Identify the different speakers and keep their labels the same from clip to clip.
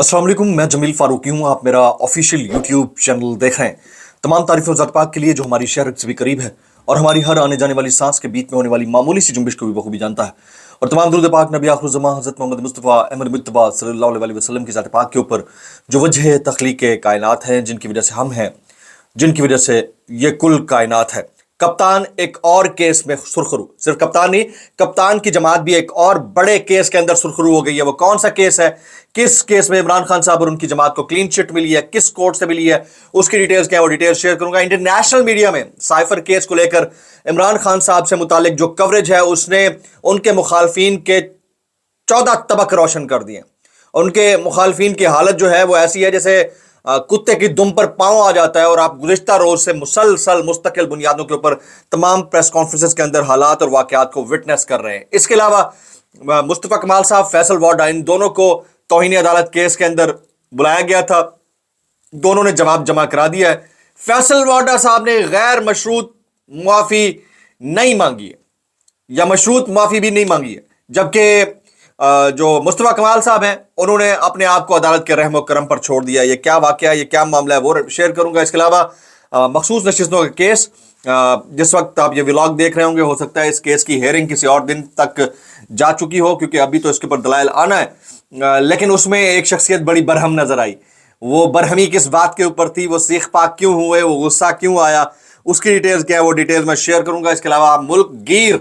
Speaker 1: अस्सलाम वालेकुम, मैं जमील फारूकी हूँ। आप मेरा ऑफिशियल यूट्यूब चैनल देख रहे हैं। तमाम तारीफ़ और ज़ात पाक के लिए जो हमारी शहर से भी करीब है और हमारी हर आने जाने वाली सांस के बीच में होने वाली मामूली सी जुम्बिश को भी बखूबी जानता है। और तमाम दुरूद पाक नबी आखिर ज़मां हज़रत मोहम्मद मुस्तफ़ा अहमद मुज्तबा सल्लल्लाहु अलैहि वसल्लम की ज़ात पाक के ऊपर जो वजह तख्लीक कायनात हैं, जिनकी वजह से हम हैं, जिनकी वजह से ये कुल कायनात है। कप्तान एक और केस में सुरखरू, सिर्फ कप्तान नहीं, कप्तान की जमात भी एक और बड़े केस के अंदर सुरखरू हो गई है। वो कौन सा केस है? किस केस में इमरान खान साहब और उनकी जमात को क्लीन चिट मिली है, किस कोर्ट से मिली है, उसकी डिटेल्स क्या है, वो डिटेल्स शेयर करूंगा। इंटरनेशनल मीडिया में साइफर केस को लेकर इमरान खान साहब से मुतालिक जो कवरेज है, उसने उनके मुखालफिन के 14 तबक रोशन कर दिए। उनके मुखालफिन की हालत जो है वो ऐसी है जैसे कुत्ते की दुम पर पांव आ जाता है। और आप गुज़िश्ता रोज से मुसलसल मुस्तकिल बुनियादों के ऊपर तमाम प्रेस कॉन्फ्रेंसेस के अंदर हालात और वाकयात को विटनेस कर रहे हैं। इसके अलावा मुस्तफ़ा कमाल साहब, फैसल वाडा, इन दोनों को तौहीन अदालत केस के अंदर बुलाया गया था। दोनों ने जवाब जमा करा दिया है। फैसल वाडा साहब ने गैर मशरूत मुआफ़ी नहीं मांगी है या मशरूत माफ़ी भी नहीं मांगी है, जबकि जो मुस्तफ़ा कमाल साहब हैं उन्होंने अपने आप को अदालत के रहम और करम पर छोड़ दिया। ये क्या वाकया है, ये क्या मामला है, वो शेयर करूंगा। इसके अलावा मखसूस नशिस्तों का केस, जिस वक्त आप ये व्लॉग देख रहे होंगे, हो सकता है इस केस की हेयरिंग किसी और दिन तक जा चुकी हो, क्योंकि अभी तो इसके ऊपर दलाइल आना है। लेकिन उसमें एक शख्सियत बड़ी बरहम नजर आई। वो बरहमी किस बात के ऊपर थी, वो सीख पाक क्यों हुए, वो गुस्सा क्यों आया, उसकी डिटेल्स क्या है, वो डिटेल्स मैं शेयर करूंगा। इसके अलावा मुल्क गिर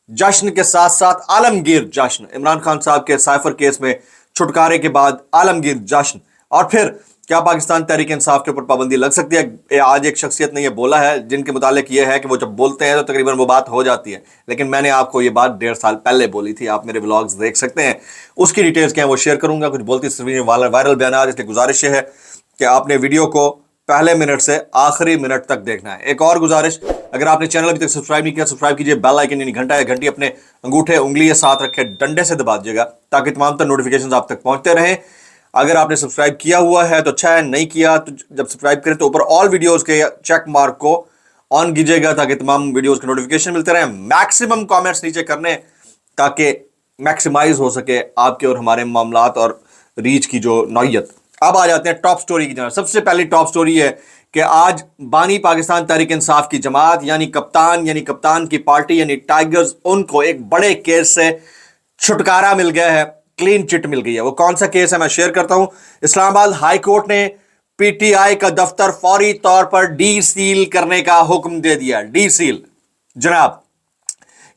Speaker 1: जश्न के साथ साथ आलमगीर जश्न, इमरान खान साहब के साइफर केस में छुटकारे के बाद आलमगीर जश्न। और फिर क्या पाकिस्तान तहरीक इंसाफ के ऊपर पाबंदी लग सकती है? आज एक शख्सियत ने यह बोला है जिनके मुतालिक यह है कि वो जब बोलते हैं तो तकरीबन वो बात हो जाती है, लेकिन मैंने आपको ये बात 1.5 साल पहले बोली थी। आप मेरे व्लॉग्स देख सकते हैं, उसकी डिटेल्स क्या है वो शेयर करूंगा। कुछ बोलती तस्वीरें, वायरल बयान, इसलिए गुजारिश है कि आपने वीडियो को पहले मिनट से आखिरी मिनट तक देखना है। एक और गुजारिश, अगर आपने चैनल अभी तक सब्सक्राइब नहीं किया, सब्सक्राइब कीजिए। बेल आइकन यानी घंटा या घंटी अपने अंगूठे उंगली के साथ रखे डंडे से दबा दीजिएगा, ताकि तमाम तर नोटिफिकेशंस आप तक पहुंचते रहें। अगर आपने सब्सक्राइब किया हुआ है तो अच्छा है, नहीं किया तो जब सब्सक्राइब करें तो ऊपर ऑल वीडियोस के चेक मार्क को ऑन कीजिएगा, ताकि तमाम वीडियोस के नोटिफिकेशन मिलते रहे। मैक्सिमम कॉमेंट्स नीचे करने, ताकि मैक्सिमाइज हो सके आपके और हमारे मामलात और रीच की जो नौयत। अब आ जाते हैं टॉप स्टोरी की जान। सबसे पहली टॉप स्टोरी है कि आज बानी पाकिस्तान तहरीक इंसाफ की जमात यानी कप्तान की पार्टी यानी टाइगर्स, उनको एक बड़े केस से छुटकारा मिल गया है, क्लीन चिट मिल गई है। वो कौन सा केस है मैं शेयर करता हूं। इस्लामाबाद हाई कोर्ट ने पीटीआई का दफ्तर फौरी तौर पर डी सील करने का हुक्म दे दिया। डी सील जनाब,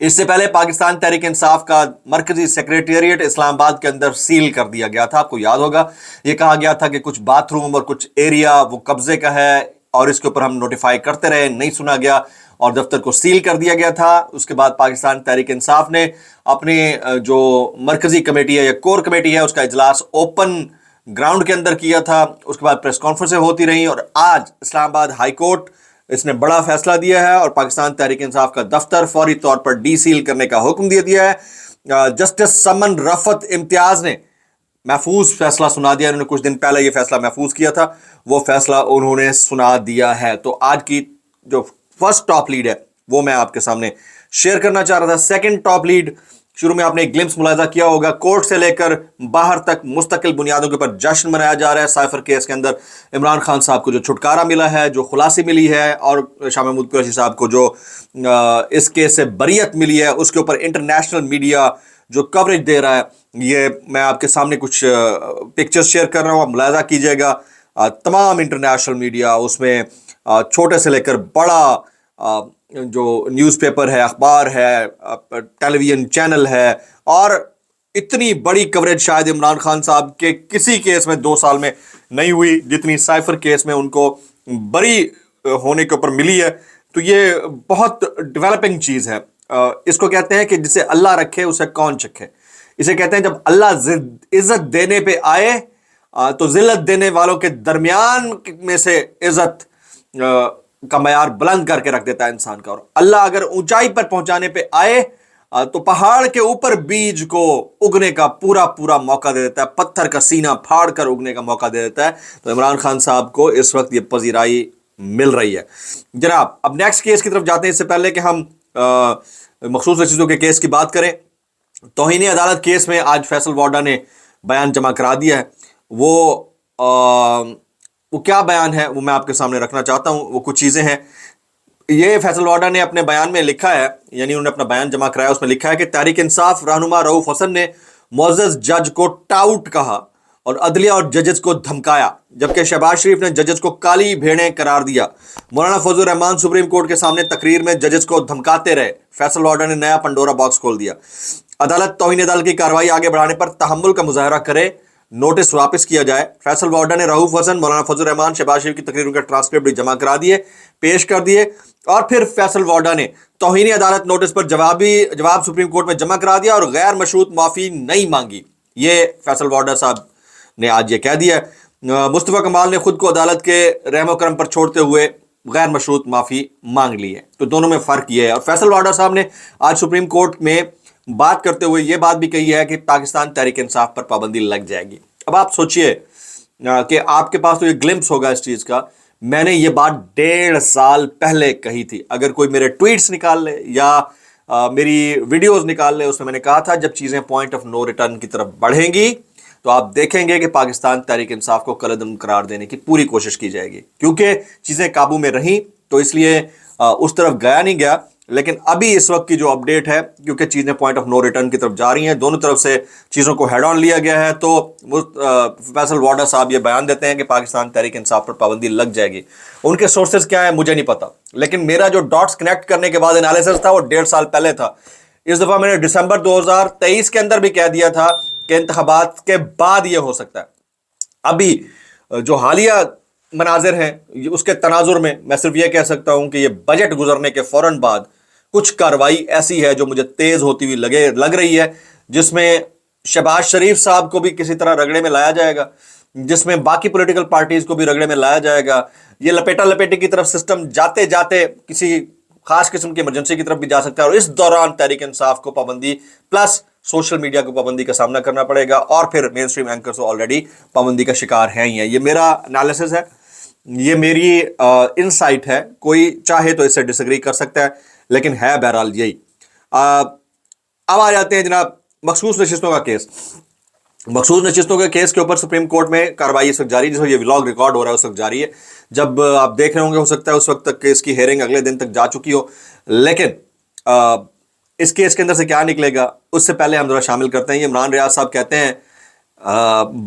Speaker 1: इससे पहले पाकिस्तान तहरीक इंसाफ का मरकजी सेक्रेटेरिएट इस्लामाबाद के अंदर सील कर दिया गया था। आपको याद होगा, यह कहा गया था कि कुछ बाथरूम और कुछ एरिया वो कब्जे का है और इसके ऊपर हम नोटिफाई करते रहे, नहीं सुना गया और दफ्तर को सील कर दिया गया था। उसके बाद पाकिस्तान तहरीक इंसाफ ने अपने जो मरकजी कमेटी है या कोर कमेटी है, उसका इजलास ओपन ग्राउंड के अंदर किया था। उसके बाद प्रेस कॉन्फ्रेंसें होती रही और आज इस्लामाबाद हाई कोर्ट इसने बड़ा फैसला दिया है और पाकिस्तान तहरीक इंसाफ का दफ्तर फौरी तौर पर डी सील करने का हुक्म दे दिया है। जस्टिस समन रफत इम्तियाज ने महफूज फैसला सुना दिया। उन्होंने कुछ दिन पहले यह फैसला महफूज किया था, वो फैसला उन्होंने सुना दिया है। तो आज की जो फर्स्ट टॉप लीड है वो मैं आपके सामने शेयर करना चाह रहा था। सेकंड टॉप लीड, शुरू में आपने एक ग्लिम्स मुलाहिजा किया होगा, कोर्ट से लेकर बाहर तक मुस्तकिल बुनियादों के ऊपर जश्न मनाया जा रहा है। साइफर केस के अंदर इमरान खान साहब को जो छुटकारा मिला है, जो खुलासी मिली है, और शाह महमूद कुरैशी साहब को जो इस केस से बरीयत मिली है, उसके ऊपर इंटरनेशनल मीडिया जो कवरेज दे रहा है, ये मैं आपके सामने कुछ पिक्चर्स शेयर कर रहा हूँ, आप मुलाहिजा कीजिएगा। तमाम इंटरनेशनल मीडिया, उसमें छोटे से लेकर बड़ा जो न्यूज़पेपर है, अखबार है, टेलीविज़न चैनल है, और इतनी बड़ी कवरेज शायद इमरान खान साहब के किसी केस में 2 साल में नहीं हुई जितनी साइफर केस में उनको बरी होने के ऊपर मिली है। तो ये बहुत डेवलपिंग चीज़ है। इसको कहते हैं कि जिसे अल्लाह रखे उसे कौन चखे। इसे कहते हैं जब अल्लाह इज्जत देने पे आए तो जिल्लत देने वालों के दरमियान में से इज्जत का मयार बुलंद करके रख देता है इंसान का। और अल्लाह अगर ऊंचाई पर पहुंचाने पे आए तो पहाड़ के ऊपर बीज को उगने का पूरा पूरा मौका दे देता है, पत्थर का सीना फाड़ कर उगने का मौका दे देता है। तो इमरान खान साहब को इस वक्त ये पजीराई मिल रही है। जनाब, अब नेक्स्ट केस की तरफ जाते हैं। इससे पहले कि हम मखसूस चीज़ों के केस की बात करें, तौहीन अदालत केस में आज फैसल वाडा ने बयान जमा करा दिया है। वो वो क्या बयान है वो मैं आपके सामने रखना चाहता हूं। वो कुछ चीजें हैं, ये फैसल वाडा ने अपने बयान में लिखा है, यानी उन्होंने अपना बयान जमा कराया, उसमें लिखा है कि तहरीक इंसाफ रहनुमा रऊफ हसन ने मुअज़्ज़ज़ जज को टाउट कहा और अदलिया और जजेस को धमकाया, जबकि शहबाज शरीफ ने जजेस को काली भेड़ें करार दिया। मौलाना फजल रहमान सुप्रीम कोर्ट के सामने तकरीर में जजेस को धमकाते रहे। फैसल वाडा ने नया पंडोरा बॉक्स खोल दिया। अदालत तौहीन अदालत की कार्रवाई आगे बढ़ाने पर तहम्मुल का मुजाहरा करे, नोटिस वापस किया जाए। फैसल वाडा ने रऊफ हसन, मौलाना फजल रहमान, शहबाज शरीफ की तकरीरों का ट्रांसक्रिप्ट भी जमा करा दिए, पेश कर दिए, और फिर फैसल वाडा ने तौहीन अदालत नोटिस पर जवाब सुप्रीम कोर्ट में जमा करा दिया और गैर मशरूत माफी नहीं मांगी। ये फैसल वाडा साहब ने आज ये कह दिया। मुस्तफा कमाल ने खुद को अदालत के रहमो करम पर छोड़ते हुए गैर मशरूत माफी मांग ली है। तो दोनों में फर्क ये है। और फैसल वाडा साहब ने आज सुप्रीम कोर्ट में बात करते हुए ये बात भी कही है कि पाकिस्तान तहरीक इंसाफ पर पाबंदी लग जाएगी। अब आप सोचिए कि आपके पास तो ये ग्लिम्स होगा इस चीज का। मैंने ये बात 1.5 साल पहले कही थी। अगर कोई मेरे ट्वीट्स निकाल ले या मेरी वीडियोस निकाल ले, उसमें मैंने कहा था जब चीजें पॉइंट ऑफ नो रिटर्न की तरफ बढ़ेंगी तो आप देखेंगे कि पाकिस्तान तहरीक इंसाफ को कलअदम करार देने की पूरी कोशिश की जाएगी। क्योंकि चीजें काबू में रहीं तो इसलिए उस तरफ गया नहीं गया। लेकिन अभी इस वक्त की जो अपडेट है, क्योंकि चीजें पॉइंट ऑफ नो रिटर्न की तरफ जा रही हैं, दोनों तरफ से चीजों को हेड ऑन लिया गया है, तो फैसल वाडा साहब ये बयान देते हैं कि पाकिस्तान तहरीक इंसाफ पर पाबंदी लग जाएगी। उनके सोर्सेज क्या है मुझे नहीं पता, लेकिन मेरा जो डॉट्स कनेक्ट करने के बाद एनालिसिस था वो 1.5 साल पहले था। इस दफा मैंने दिसंबर 2023 के अंदर भी कह दिया था कि इंतखाबात के बाद ये हो सकता है। अभी जो हालिया मनाजिर हैं उसके तनाजुर में मैं सिर्फ ये कह सकता हूं कि ये बजट गुजरने के फौरन बाद कुछ कार्रवाई ऐसी है जो मुझे तेज होती हुई लग रही है, जिसमें शहबाज शरीफ साहब को भी किसी तरह रगड़े में लाया जाएगा, जिसमें बाकी पॉलिटिकल पार्टीज को भी रगड़े में लाया जाएगा। ये लपेटा लपेटी की तरफ सिस्टम जाते जाते किसी खास किस्म की इमरजेंसी की तरफ भी जा सकता है। और इस दौरान तहरीक इंसाफ को पाबंदी प्लस सोशल मीडिया को पाबंदी का सामना करना पड़ेगा, और फिर मेन स्ट्रीम एंकर्स ऑलरेडी पाबंदी का शिकार हैं ही है। ये मेरा एनालिसिस है, ये मेरी इनसाइट है। कोई चाहे तो इससे डिसएग्री कर सकता है, लेकिन है बहरहाल यही। अब आ जाते हैं जनाब मखसूस नशिस्तों का केस। मखसूस नशिस्तों के केस के ऊपर सुप्रीम कोर्ट में कार्रवाई इस वक्त जारी है। जिस वक्त ये व्लॉग रिकॉर्ड हो रहा है उस वक्त जारी है। जब आप देख रहे होंगे हो सकता है उस वक्त तक केस की हेयरिंग अगले दिन तक जा चुकी हो, लेकिन इस केस के अंदर से क्या निकलेगा उससे पहले हम जरा शामिल करते हैं। इमरान रियाज साहब कहते हैं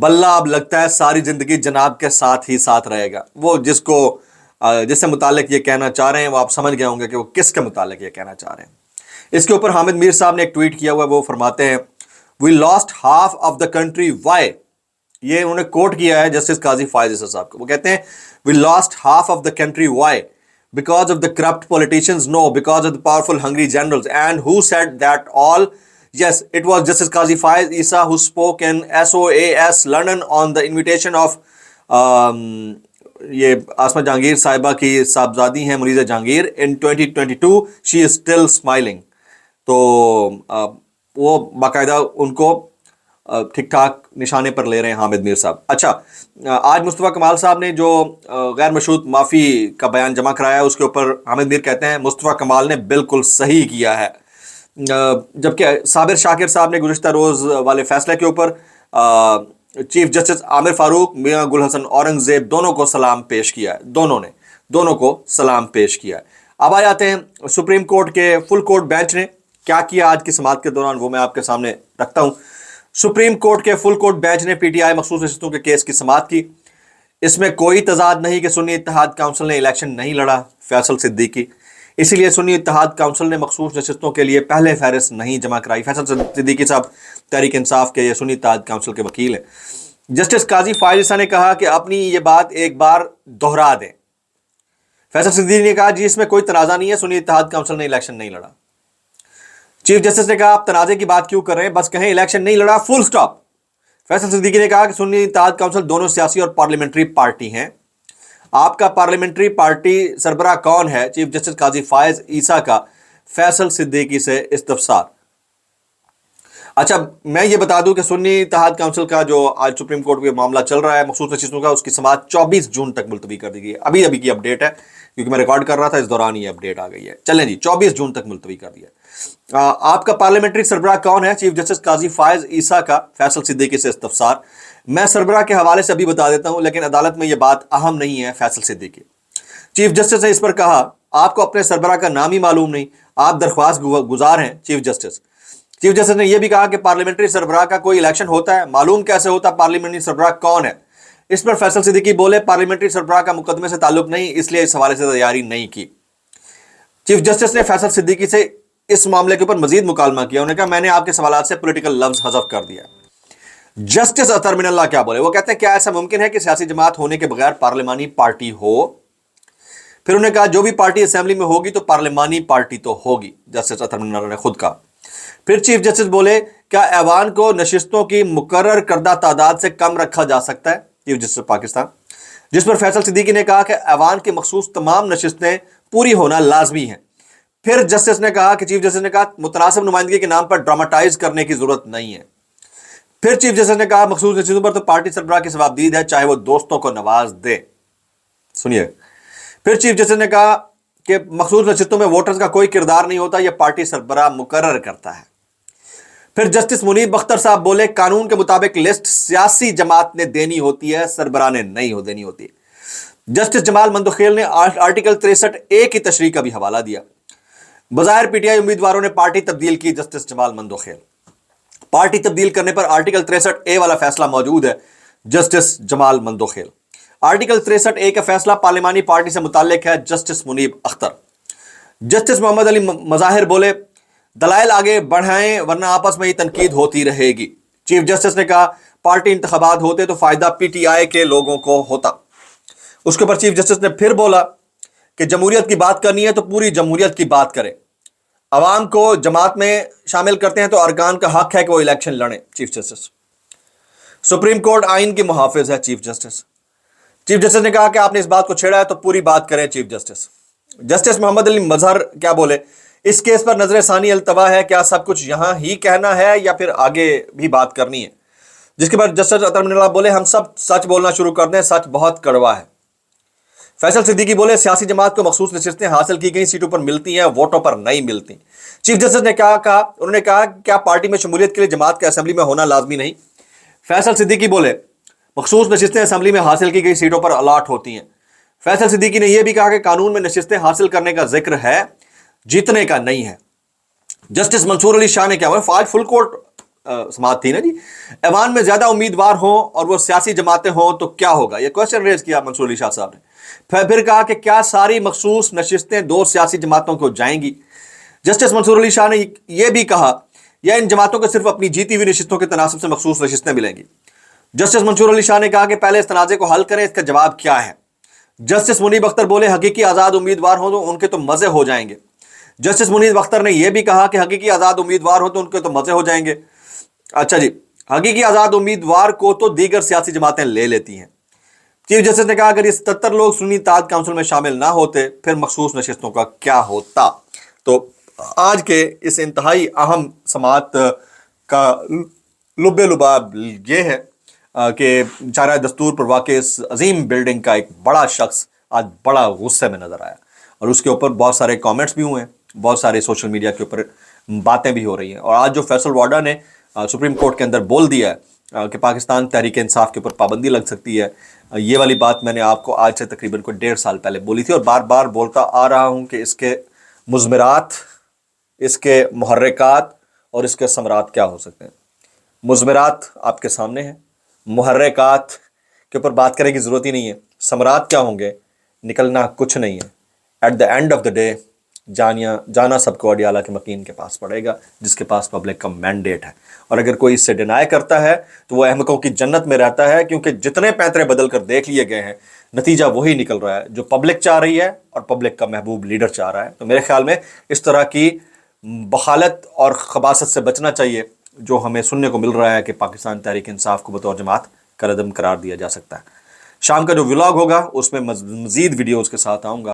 Speaker 1: बल्ला अब लगता है सारी जिंदगी जनाब के साथ ही साथ रहेगा। वो जिससे मुतालिक ये कहना चाह रहे हैं वो आप समझ गए होंगे कि वो किसके मुतालिक ये कहना चाह रहे हैं। इसके ऊपर हामिद मीर साहब ने एक ट्वीट किया हुआ है। वो फरमाते हैं we lost half of the country why. ये उन्होंने कोट किया है जस्टिस काजी फायज ईसा साहब को। वो कहते हैं we lost half of the country why because of the corrupt politicians? No, because of the powerful hungry generals. And who said that all? Yes, it was Justice Qazi Faiz Isa who spoke in SOAS London on the invitation of ये आसमा जहांगीर साहिबा की साहबजादी हैं Muniza Jahangir in 2022. She is still smiling. तो वो बाकायदा उनको ठीक ठाक निशाने पर ले रहे हैं हामिद मीर साहब। अच्छा, आज मुस्तफा कमाल साहब ने जो गैर मशरूत माफ़ी का बयान जमा कराया है उसके ऊपर हामिद मीर कहते हैं मुस्तफा कमाल ने बिल्कुल सही किया है। जबकि साबिर शाकिर साहब ने गुज़िश्ता रोज़ वाले फैसले के ऊपर चीफ जस्टिस आमिर फारूक, मियां गुल हसन औरंगजेब दोनों को सलाम पेश किया है। दोनों को सलाम पेश किया है। अब आ जाते हैं सुप्रीम कोर्ट के फुल कोर्ट बेंच ने क्या किया आज की समाअत के दौरान, वो मैं आपके सामने रखता हूँ। सुप्रीम कोर्ट के फुल कोर्ट बेंच ने पीटीआई मखसूस नशिस्तों के केस की समाअत की। इसमें कोई तजाद नहीं कि सुन्नी इत्तेहाद काउंसिल ने इलेक्शन नहीं लड़ा फैसल सिद्दीकी, इसीलिए सुन्नी इत्तेहाद काउंसिल ने मखसूस नशिस्तों के लिए पहले फहरिस्त नहीं जमा कराई। फैसल सिद्दीकी साहब तहरीक इंसाफ के सुन्नी इत्तेहाद काउंसिल के वकील हैं। जस्टिस काजी फायज ईसा ने कहा कि अपनी ये बात एक बार दोहरा दें। फैसल सिद्दीकी ने कहा जी इसमें कोई तनाज़ा नहीं है, सुन्नी इत्तेहाद काउंसिल ने इलेक्शन नहीं लड़ा। चीफ जस्टिस ने कहा आप तनाज़े की बात क्यों कर रहे हैं, बस कहें इलेक्शन नहीं लड़ा, फुल स्टॉप। फैसल सिद्दीकी ने कहा कि सुन्नी इत्तेहाद काउंसिल दोनों सियासी और पार्लियामेंट्री पार्टी हैं। आपका पार्लियामेंट्री पार्टी सरबराह कौन है? चीफ जस्टिस काजी फायज ईसा का फैसल सिद्दीकी से इस्तफसार। अच्छा, मैं ये बता दूं कि सुन्नी इत्तेहाद काउंसिल का जो आज सुप्रीम कोर्ट में मामला चल रहा है मखसूस नशिस्तों का, उसकी समाअत 24 जून तक मुलतवी कर दी गई है। अभी की अपडेट है کیونکہ میں ریکارڈ کر رہا تھا، اس دوران یہ اپڈیٹ آ گئی ہے۔ چلیں جی، 24 جون تک ملتوی کر دیا۔ آپ کا پارلیمنٹری سربراہ کون ہے؟ چیف جسٹس قاضی فائز عیسیٰ کا فیصل صدیقی سے استفسار۔ میں سربراہ کے حوالے سے ابھی بتا دیتا ہوں، لیکن عدالت میں یہ بات اہم نہیں ہے۔ فیصل صدیقی چیف جسٹس نے اس پر کہا، آپ کو اپنے سربراہ کا نام ہی معلوم نہیں، آپ درخواست گزار ہیں۔ چیف جسٹس نے یہ بھی کہا کہ پارلیمنٹری سربراہ کا کوئی الیکشن ہوتا ہے، معلوم کیسے ہوتا پارلیمنٹری سربراہ کون ہے؟ اس پر فیصل صدیقی بولے، پارلیمنٹری سربراہ کا مقدمے سے تعلق نہیں، اس لیے اس حوالے سے تیاری نہیں کی۔ چیف جسٹس نے فیصل صدیقی سے اس معاملے کے اوپر مزید مکالمہ کیا، انہوں نے کہا میں نے آپ کے سوالات سے پولیٹیکل لفظ حذف کر دیا۔ جسٹس اطہر من اللہ کیا بولے؟ وہ کہتے ہیں کیا ایسا ممکن ہے کہ سیاسی جماعت ہونے کے بغیر پارلیمانی پارٹی ہو؟ پھر انہوں نے کہا جو بھی پارٹی اسمبلی میں ہوگی تو پارلیمانی پارٹی تو ہوگی، جسٹس اطہر من اللہ نے خود کہا۔ پھر چیف جسٹس بولے کیا ایوان کو نشستوں کی مقرر کردہ تعداد سے کم رکھا جا سکتا ہے؟ چیف جسٹس پاکستان، جس پر فیصل صدیقی نے کہا کہ ایوان کی مخصوص تمام نشستیں پوری ہونا لازمی ہیں۔ پھر جسٹس نے کہا کہ چیف جسٹس نے کہا متناسب نمائندگی کے نام پر ڈراماٹائز کرنے کی ضرورت نہیں ہے۔ پھر چیف جسٹس نے کہا مخصوص نشستوں پر تو پارٹی سربراہ کی ثوابدید ہے، چاہے وہ دوستوں کو نواز دے۔ سنیے، پھر چیف جسٹس نے کہا کہ مخصوص نشستوں میں ووٹرز کا کوئی کردار نہیں ہوتا، یہ پارٹی سربراہ مقرر کرتا ہے۔ پھر جسٹس منیب اختر صاحب بولے قانون کے مطابق لسٹ سیاسی جماعت نے دینی ہوتی ہے، سربراہ نے نہیں دینی ہوتی ہے۔ جسٹس جمال مندوخیل نے آرٹیکل 63A کی تشریح کا بھی حوالہ دیا۔ بظاہر پی ٹی آئی امیدواروں نے پارٹی تبدیل کی، جسٹس جمال مندوخیل، پارٹی تبدیل کرنے پر آرٹیکل 63A والا فیصلہ موجود ہے، جسٹس جمال مندوخیل۔ آرٹیکل 63A کا فیصلہ پارلیمانی پارٹی سے متعلق ہے، جسٹس منیب اختر۔ جسٹس محمد علی مظاہر بولے دلائل آگے بڑھائیں ورنہ آپس میں ہی تنقید ہوتی رہے گی۔ چیف جسٹس نے کہا پارٹی انتخابات ہوتے تو فائدہ پی ٹی آئی کے لوگوں کو ہوتا۔ اس کے اوپر چیف جسٹس نے پھر بولا کہ جمہوریت کی بات کرنی ہے تو پوری جمہوریت کی بات کرے، عوام کو جماعت میں شامل کرتے ہیں تو ارکان کا حق ہے کہ وہ الیکشن لڑیں۔ چیف جسٹس سپریم کورٹ آئین کی محافظ ہے۔ چیف جسٹس نے کہا کہ آپ نے اس بات کو چھیڑا ہے تو پوری بات کریں۔ چیف جسٹس محمد علی مظہر کیا بولے؟ اس کیس پر نظر ثانی التوا ہے، کیا سب کچھ یہاں ہی کہنا ہے یا پھر آگے بھی بات کرنی ہے؟ جس کے بعد جسٹس اطہر من اللہ بولے ہم سب سچ بولنا شروع کر دیں، سچ بہت کڑوا ہے۔ فیصل صدیقی بولے سیاسی جماعت کو مخصوص نشستیں حاصل کی گئی سیٹوں پر ملتی ہیں، ووٹوں پر نہیں ملتی۔ چیف جسٹس نے کہا انہوں نے کہا کیا پارٹی میں شمولیت کے لیے جماعت کے اسمبلی میں ہونا لازمی نہیں؟ فیصل صدیقی بولے مخصوص نشستیں اسمبلی میں حاصل کی گئی سیٹوں پر الاٹ ہوتی ہیں۔ فیصل صدیقی نے یہ بھی کہا کہ قانون میں نشستیں حاصل کرنے کا ذکر ہے، جیتنے کا نہیں ہے۔ جسٹس منصور علی شاہ نے کیا بولا؟ آج فل کورٹ سماعت تھی نا جی، ایوان میں زیادہ امیدوار ہوں اور وہ سیاسی جماعتیں ہوں تو کیا ہوگا؟ یہ کوشچن ریز کیا منصور علی شاہ صاحب نے۔ پھر کہا کہ کیا ساری مخصوص نشستیں دو سیاسی جماعتوں کو جائیں گی؟ جسٹس منصور علی شاہ نے یہ بھی کہا یا ان جماعتوں کو صرف اپنی جیتی ہوئی نشستوں کے تناسب سے مخصوص نشستیں ملیں گی؟ جسٹس منصور علی شاہ نے کہا کہ پہلے اس تنازع کو حل کریں، اس کا جواب کیا ہے؟ جسٹس منیب اختر بولے حقیقی آزاد امیدوار ہوں تو ان کے تو مزے ہو جائیں گے۔ جسٹس منیب اختر نے یہ بھی کہا کہ حقیقی آزاد امیدوار ہو تو ان کے تو مزے ہو جائیں گے۔ اچھا جی، حقیقی آزاد امیدوار کو تو دیگر سیاسی جماعتیں لے لیتی ہیں۔ چیف جسٹس نے کہا اگر یہ 77 لوگ سنی اتحاد کونسل میں شامل نہ ہوتے پھر مخصوص نشستوں کا کیا ہوتا؟ تو آج کے اس انتہائی اہم سماعت کا لب لباب یہ ہے کہ چارہ دستور پر واقع اس عظیم بلڈنگ کا ایک بڑا شخص آج بڑا غصے میں نظر آیا، اور اس کے اوپر بہت سارے کامنٹس بھی ہوئے ہیں، بہت سارے سوشل میڈیا کے اوپر باتیں بھی ہو رہی ہیں۔ اور آج جو فیصل واڈا نے سپریم کورٹ کے اندر بول دیا ہے کہ پاکستان تحریک انصاف کے اوپر پابندی لگ سکتی ہے، یہ والی بات میں نے آپ کو آج سے تقریباً کوئی 1.5 سال پہلے بولی تھی، اور بار بار بولتا آ رہا ہوں کہ اس کے مضمرات، اس کے محرکات اور اس کے ثمرات کیا ہو سکتے ہیں۔ مضمرات آپ کے سامنے ہیں، محرکات کے اوپر بات کرنے کی ضرورت ہی نہیں ہے، ثمرات کیا ہوں گے؟ نکلنا کچھ نہیں ہے۔ At the end of the day جانا سب کو اڈیالہ کے مکین کے پاس پڑے گا، جس کے پاس پبلک کا مینڈیٹ ہے، اور اگر کوئی اس سے ڈینائی کرتا ہے تو وہ احمقوں کی جنت میں رہتا ہے، کیونکہ جتنے پینترے بدل کر دیکھ لیے گئے ہیں نتیجہ وہی نکل رہا ہے جو پبلک چاہ رہی ہے اور پبلک کا محبوب لیڈر چاہ رہا ہے۔ تو میرے خیال میں اس طرح کی بخالت اور خباثت سے بچنا چاہیے جو ہمیں سننے کو مل رہا ہے کہ پاکستان تحریک انصاف کو بطور جماعت کالعدم قرار دیا جا سکتا ہے۔ شام کا جو ولاگ ہوگا اس میں مزید ویڈیوز کے ساتھ آؤں گا۔